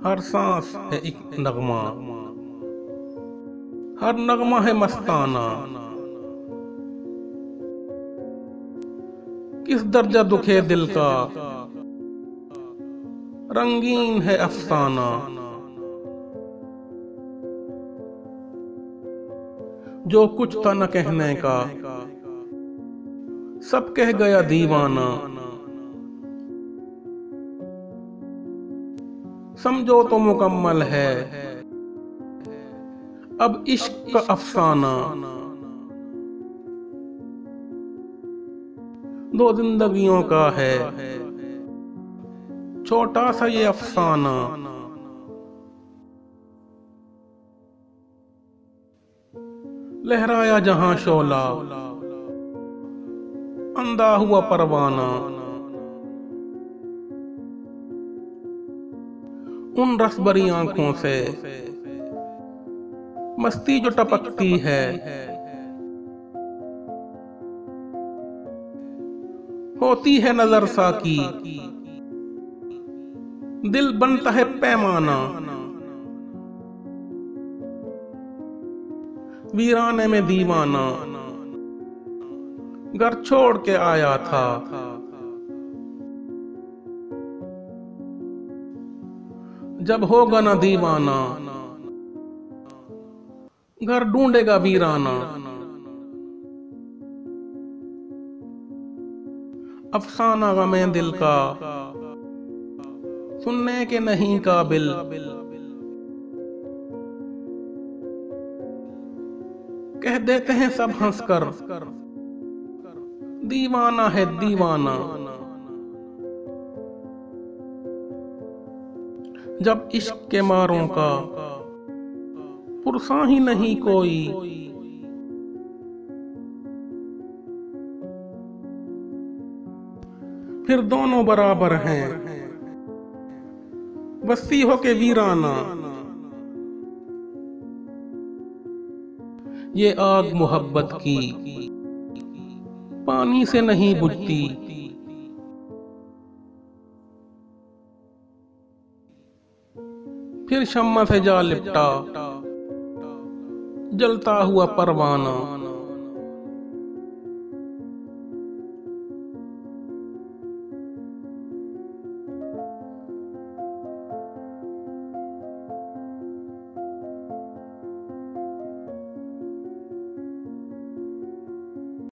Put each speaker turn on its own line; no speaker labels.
हर सांस है एक नगमा, हर नगमा है मस्ताना। किस दर्जा दुखे दिल का, रंगीन है अफसाना। जो कुछ था न कहने का, सब कह गया दीवाना। समझो तो मुकम्मल है अब इश्क का अफसाना। दो जिंदगियों का है छोटा सा ये अफसाना। लहराया जहां शोला, अंधा हुआ परवाना। उन रसभरी आंखों से मस्ती जो टपकती है, होती है नजर साकी, दिल बनता है पैमाना। वीराने में दीवाना घर छोड़ के आया था। जब होगा ना दीवाना, घर ढूंढेगा वीराना। अफसाना गमे दिल का सुनने के नहीं काबिल। कह देते हैं सब हंसकर, दीवाना है दीवाना। जब इश्क के मारों का पुरसा ही नहीं कोई, फिर दोनों बराबर हैं बस्ती हो के वीराना। ये आग मोहब्बत की पानी से नहीं बुझती। फिर शम्मा से जा लिपटा जलता हुआ परवाना।